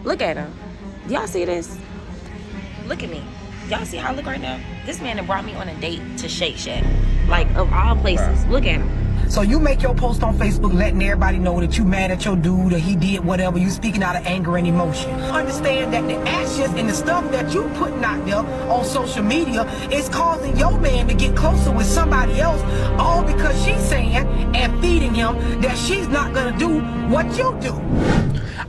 Look at him. Y'all see this? Look at me. Y'all see how I look right now? This man that brought me on a date to Shake Shack. Like, of all places. Look at him. So you make your post on Facebook letting everybody know that you mad at your dude or he did whatever. You speaking out of anger and emotion. Understand that the actions and the stuff that you putting out there on social media is causing your man to get closer with somebody else, all because she's saying and feeding him that she's not gonna do what you do.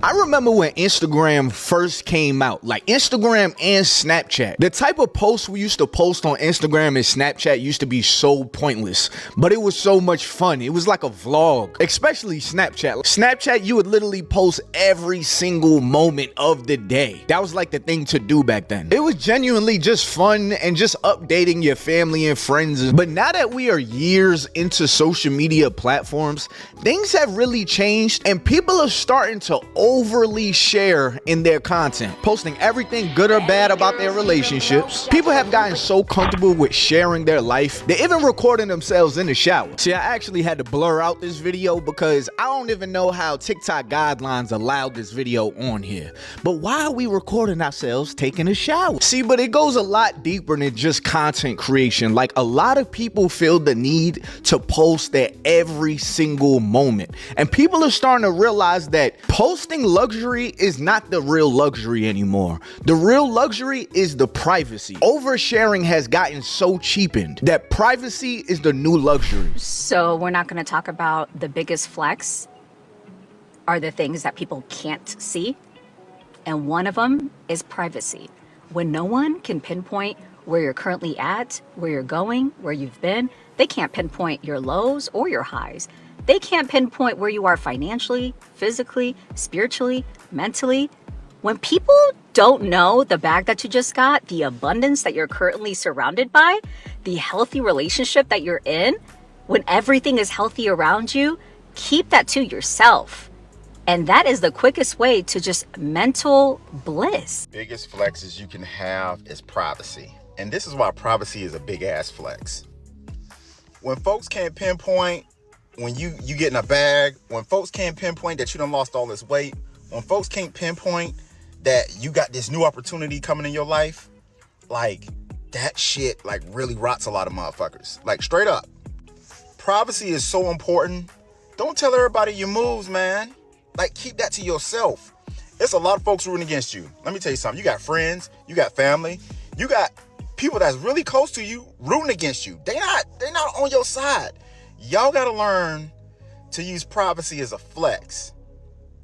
I remember when Instagram first came out, like Instagram and Snapchat. The type of posts we used to post on Instagram and Snapchat used to be so pointless, but it was so much fun. It was like a vlog, especially Snapchat. Snapchat, you would literally post every single moment of the day. That was like the thing to do back then. It was genuinely just fun and just updating your family and friends. But now that we are years into social media platforms, things have really changed and people are starting to overly share in their content, posting everything good or bad about their relationships. People have gotten so comfortable with sharing their life, they're even recording themselves in the shower. See, I actually had to blur out this video because I don't even know how TikTok guidelines allowed this video on here. But why are we recording ourselves taking a shower? See, but it goes a lot deeper than just content creation. Like, a lot of people feel the need to post their every single moment. And people are starting to realize that posting luxury is not the real luxury anymore. The real luxury is the privacy. Oversharing has gotten so cheapened that privacy is the new luxury. So we're not going to talk about the biggest flex are the things that people can't see. And one of them is privacy. When no one can pinpoint where you're currently at, where you're going, where you've been, they can't pinpoint your lows or your highs. They can't pinpoint where you are financially, physically, spiritually, mentally. When people don't know the bag that you just got, the abundance that you're currently surrounded by, the healthy relationship that you're in, when everything is healthy around you, keep that to yourself. And that is the quickest way to just mental bliss. Biggest flexes you can have is privacy. And this is why privacy is a big ass flex. When folks can't pinpoint when you get in a bag, when folks can't pinpoint that you done lost all this weight, when folks can't pinpoint that you got this new opportunity coming in your life, like, that shit like really rots a lot of motherfuckers. Like, straight up. Privacy is so important. Don't tell everybody your moves, man. Like, keep that to yourself. It's a lot of folks rooting against you. Let me tell you something. You got friends, you got family, you got people that's really close to you rooting against you. They're not on your side. Y'all gotta learn to use privacy as a flex.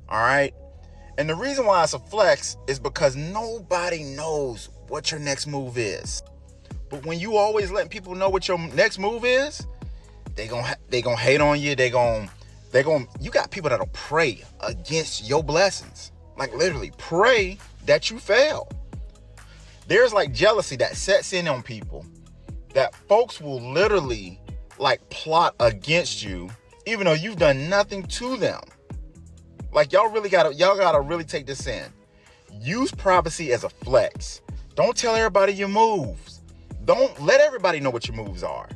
All right? And the reason why it's a flex is because nobody knows what your next move is. But when you always letting people know what your next move is, they gonna hate on you. You got people that'll pray against your blessings. Like, literally pray that you fail. There's like jealousy that sets in on people, that folks will literally like plot against you even though you've done nothing to them. Like, y'all gotta really take this in. Use privacy as a flex. Don't tell everybody your moves. Don't let everybody know what your moves are.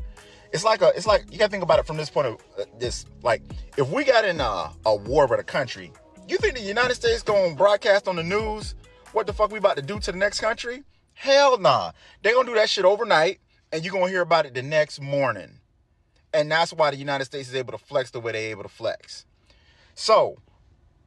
It's like you gotta think about it from this point of this. Like, if we got in a war with a country, you think the United States gonna broadcast on the news what the fuck we about to do to the next country? Hell nah. They gonna do that shit overnight, and you gonna hear about it the next morning. And that's why the United States is able to flex the way they're able to flex. So,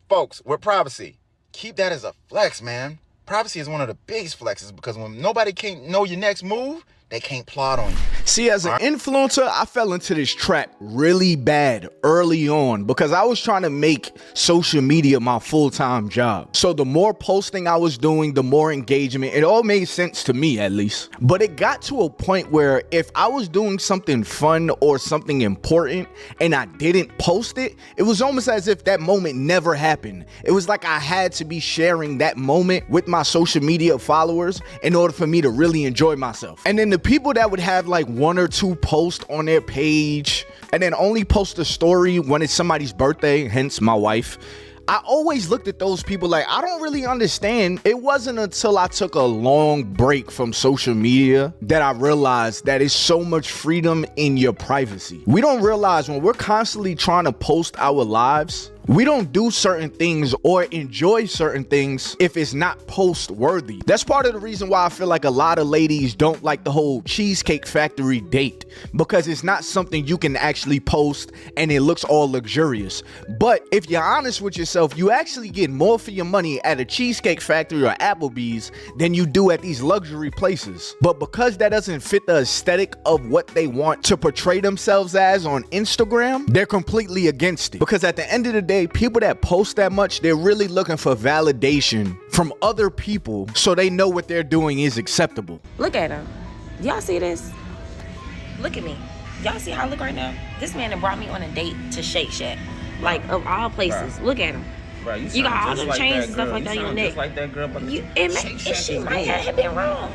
folks, with privacy, keep that as a flex, man. Privacy is one of the biggest flexes because when nobody can't know your next move, they can't plot on you. See, as an influencer, I fell into this trap really bad early on because I was trying to make social media my full-time job. So the more posting I was doing, the more engagement. It all made sense to me, at least. But it got to a point where if I was doing something fun or something important and I didn't post it, it was almost as if that moment never happened. It was like I had to be sharing that moment with my social media followers in order for me to really enjoy myself. And then the people that would have like one or two posts on their page and then only post a story when it's somebody's birthday, hence my wife, I always looked at those people like, I don't really understand. It wasn't until I took a long break from social media that I realized that it's so much freedom in your privacy. We don't realize when we're constantly trying to post our lives, We don't do certain things or enjoy certain things if it's not post worthy. That's part of the reason why I feel like a lot of ladies don't like the whole Cheesecake Factory date, because it's not something you can actually post and it looks all luxurious. But if you're honest with yourself, you actually get more for your money at a Cheesecake Factory or Applebee's than you do at these luxury places. But because that doesn't fit the aesthetic of what they want to portray themselves as on Instagram, they're completely against it. Because at the end of the day, people that post that much, they're really looking for validation from other people so they know what they're doing is acceptable. Look at him. Y'all see this? Look at me. Y'all see how I look right now? This man that brought me on a date to Shake Shack. Like, of all places. Look at him. Bro, you got all the chains and stuff like that on your neck. Just like that girl, but She might have been wrong.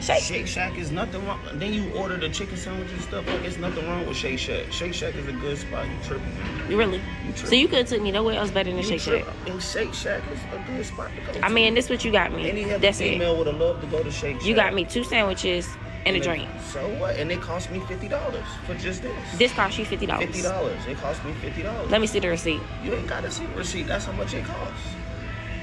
Shake Shack is nothing wrong. Then you order the chicken sandwich and stuff. Like, it's nothing wrong with Shake Shack. Shake Shack is a good spot. You tripping? Really? So you could have took me nowhere else better than Shake Shack. And Shake Shack is a good spot to go. I mean, this what you got me. Any That's it. female would have loved to go to Shake Shack. You got me 2 sandwiches and a drink. So what? And it cost me $50 for just this. This cost you $50. $50. It cost me $50. Let me see the receipt. You ain't got to see the receipt. That's how much it costs.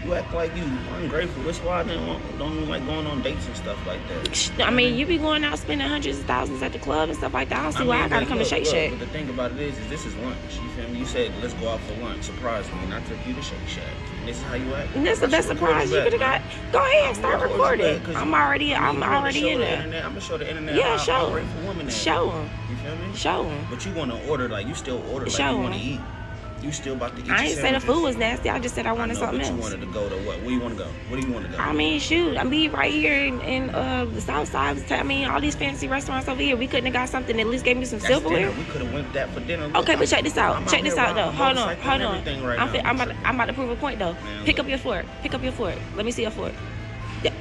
You act like you ungrateful. That's why I don't like going on dates and stuff like that. I mean, you be going out spending hundreds of thousands at the club and stuff like that. I don't see why I gotta come to Shake Shack. But the thing about it is this is lunch. You feel me? You said, let's go out for lunch. Surprise me. And I took you to Shake Shack. And this is how you act. And that's the best surprise you could have got. Go ahead, start recording. I'm already in there. I'm gonna show the internet. Yeah, show them. Show them. You feel me? Show them. But you want to order like you still order like you want to eat. You still about to eat. I ain't say the food was nasty. I just said I wanted something else. You wanted to go to what? Where you want to go? Where do you want to go? I mean, shoot. I mean, right here in the South Side. I mean, all these fancy restaurants over here. We couldn't have got something that at least gave me some silverware. We could have went that for dinner. Okay, but check this out. Check this out though. Hold on. I'm about to prove a point though. Pick up your fork. Let me see your fork. Yeah.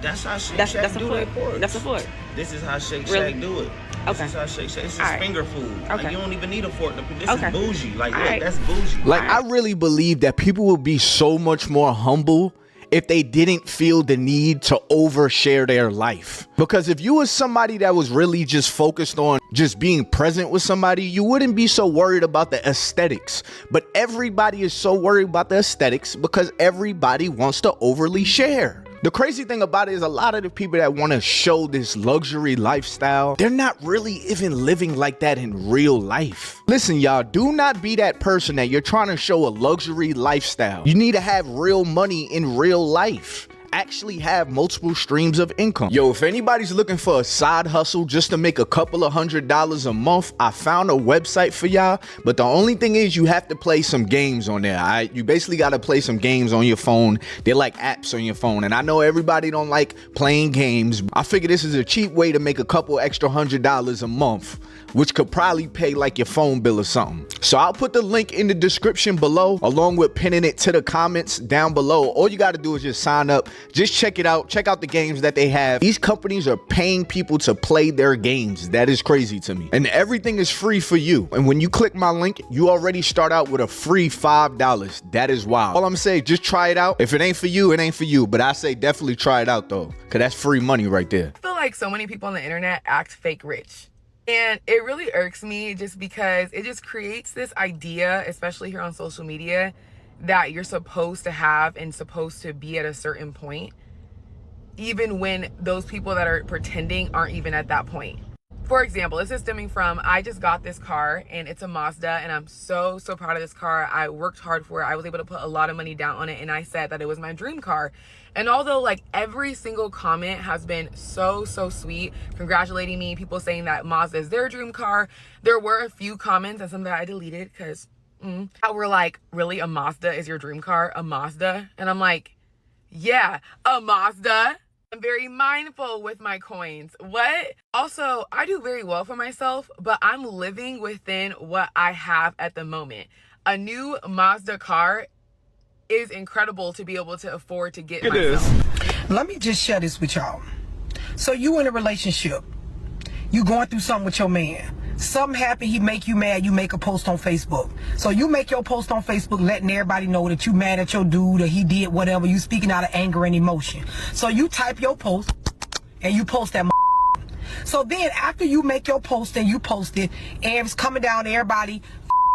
That's how Shake Shack do their forks. That's a fork. This is how Shake Shack do it. Okay. This is how Shake Shack. This is finger food. Okay. Like, you don't even need a fork. This is bougie. Like, right. That's bougie. Like, I really believe that people would be so much more humble if they didn't feel the need to overshare their life. Because if you was somebody that was really just focused on just being present with somebody, you wouldn't be so worried about the aesthetics. But everybody is so worried about the aesthetics because everybody wants to overly share. The crazy thing about it is a lot of the people that want to show this luxury lifestyle, they're not really even living like that in real life. Listen, y'all, do not be that person that you're trying to show a luxury lifestyle. You need to have real money in real life. Actually have multiple streams of income. Yo, if anybody's looking for a side hustle just to make a couple of $100s a month, I found a website for y'all, but the only thing is you have to play some games on there. You basically got to play some games on your phone. They're like apps on your phone, and I know everybody don't like playing games. I figure this is a cheap way to make a couple extra $100s a month, which could probably pay like your phone bill or something. So I'll put the link in the description below, along with pinning it to the comments down below. All you got to do is just sign up. Just check it out. Check out the games that they have. These companies are paying people to play their games. That is crazy to me. And everything is free for you. And when you click my link, you already start out with a free $5. That is wild. All I'm saying, just try it out. If it ain't for you, it ain't for you. But I say definitely try it out though, because that's free money right there. I feel like so many people on the internet act fake rich. And it really irks me just because it just creates this idea, especially here on social media, that you're supposed to have and supposed to be at a certain point, even when those people that are pretending aren't even at that point. For example, this is stemming from, I just got this car and it's a Mazda and I'm so proud of this car. I worked hard for it. I was able to put a lot of money down on it and I said that it was my dream car. And although like every single comment has been so sweet, congratulating me, people saying that Mazda is their dream car, there were a few comments and some that I deleted because that were like, really, a Mazda is your dream car? A Mazda? And I'm like, yeah, a Mazda. I'm very mindful with my coins. What? Also, I do very well for myself, but I'm living within what I have at the moment. A new Mazda car is incredible to be able to afford to get myself. Let me just share this with y'all. So you in a relationship, you going through something with your man. Something happened, he make you mad, you make a post on Facebook. So you make your post on Facebook letting everybody know that you mad at your dude or he did whatever, you speaking out of anger and emotion. So you type your post and you post that. So then after you make your post and you post it, and it's coming down to everybody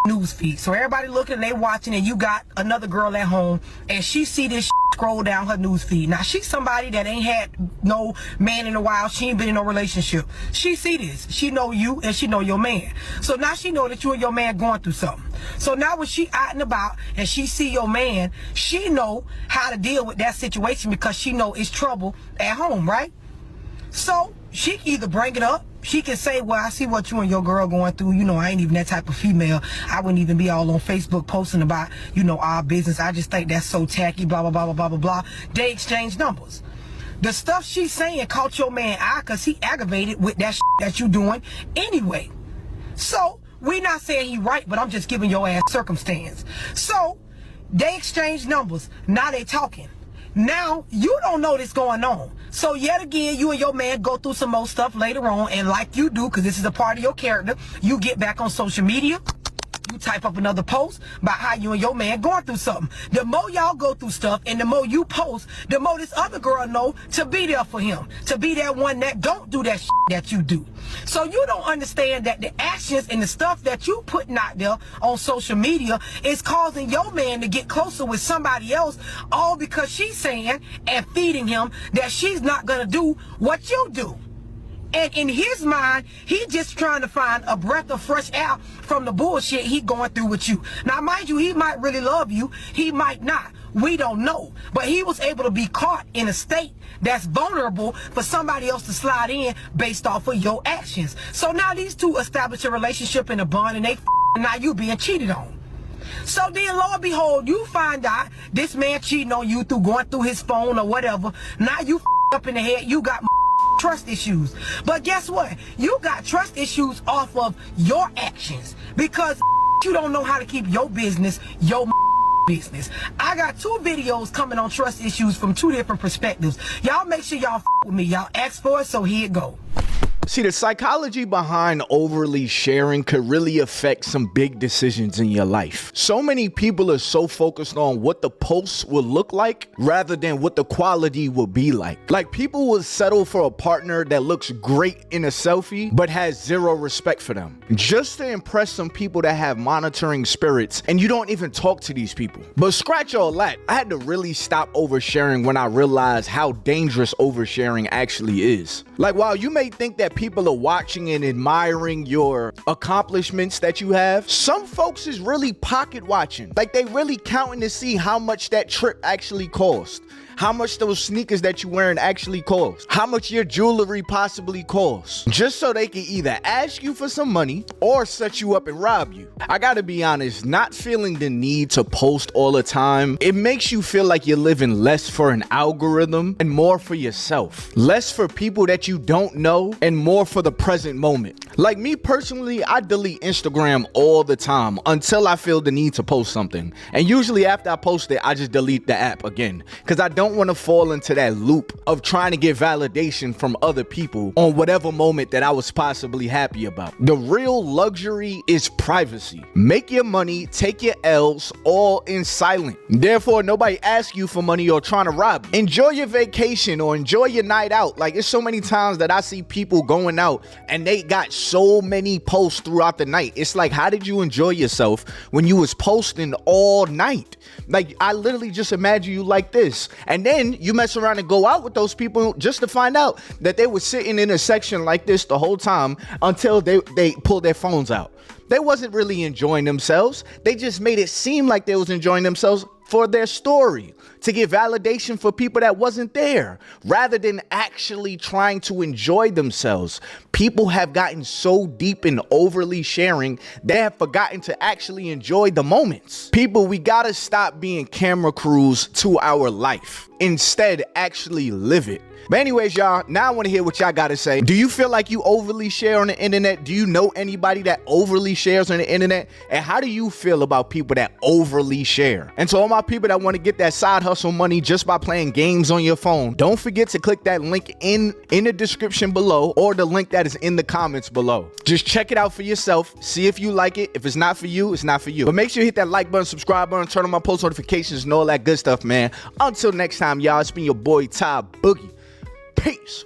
news feed. So everybody looking and they watching, and you got another girl at home and she see this scroll down her news feed. Now she's somebody that ain't had no man in a while. She ain't been in no relationship. She see this. She know you and she know your man. So now she know that you and your man going through something. So now when she out and about and she see your man, she know how to deal with that situation because she know it's trouble at home, right? So she can either bring it up. She can say, well, I see what you and your girl going through. You know, I ain't even that type of female. I wouldn't even be all on Facebook posting about, you know, our business. I just think that's so tacky, blah, blah, blah, blah, blah, blah, blah. They exchange numbers. The stuff she's saying caught your man eye because he aggravated with that that you doing anyway. So we not saying he right, but I'm just giving your ass circumstance. So they exchange numbers. Now they talking. Now you don't know this going on. So yet again, you and your man go through some more stuff later on, and like you do, because this is a part of your character, you get back on social media, you type up another post about how you and your man going through something. The more y'all go through stuff and the more you post, the more this other girl know to be there for him, to be that one that don't do that that you do. So you don't understand that the actions and the stuff that you putting out there on social media is causing your man to get closer with somebody else, all because she's saying and feeding him that she's not gonna do what you do. And in his mind, he just trying to find a breath of fresh air from the bullshit he going through with you. Now, mind you, he might really love you. He might not. We don't know. But he was able to be caught in a state that's vulnerable for somebody else to slide in based off of your actions. So now these two establish a relationship and a bond, and now you being cheated on. So then, lo and behold, you find out this man cheating on you through going through his phone or whatever. Now you up in the head. You got trust issues. But guess what? You got trust issues off of your actions because you don't know how to keep your business your business. I got 2 videos coming on trust issues from 2 different perspectives. Y'all make sure y'all with me. Y'all ask for it, so here it go. See, the psychology behind overly sharing could really affect some big decisions in your life. So many people are so focused on what the posts will look like rather than what the quality will be like. Like, people will settle for a partner that looks great in a selfie but has zero respect for them, just to impress some people that have monitoring spirits, and you don't even talk to these people. But scratch all that, I had to really stop oversharing when I realized how dangerous oversharing actually is. Like, while you may think that people are watching and admiring your accomplishments that you have, some folks is really pocket watching. Like, they really counting to see how much that trip actually cost, how much those sneakers that you're wearing actually cost, how much your jewelry possibly costs, just so they can either ask you for some money or set you up and rob you. I gotta be honest, not feeling the need to post all the time, it makes you feel like you're living less for an algorithm and more for yourself, less for people that you don't know and more for the present moment. Like me personally, I delete Instagram all the time until I feel the need to post something, and usually after I post it, I just delete the app again, because I don't want to fall into that loop of trying to get validation from other people on whatever moment that I was possibly happy about. The real luxury is privacy. Make your money, take your L's, all in silent. Therefore, nobody asks you for money or trying to rob you. Enjoy your vacation or enjoy your night out. Like, it's so many times that I see people going out and they got so many posts throughout the night. It's like, how did you enjoy yourself when you was posting all night? Like, I literally just imagine you like this, and then you mess around and go out with those people just to find out that they were sitting in a section like this the whole time until they pulled their phones out. They wasn't really enjoying themselves. They just made it seem like they was enjoying themselves for their story, to get validation for people that wasn't there, rather than actually trying to enjoy themselves. People have gotten so deep in overly sharing, they have forgotten to actually enjoy the moments. People, we gotta stop being camera crews to our life. Instead, actually live it. But anyways, y'all, now I want to hear what y'all got to say. Do you feel like you overly share on the internet? Do you know anybody that overly shares on the internet? And how do you feel about people that overly share? And to all my people that want to get that side hustle money just by playing games on your phone, don't forget to click that link in the description below, or the link that is in the comments below. Just check it out for yourself. See if you like it. If it's not for you, it's not for you. But make sure you hit that like button, subscribe button, turn on my post notifications and all that good stuff, man. Until next time, y'all, it's been your boy Ty Boogie. Peace.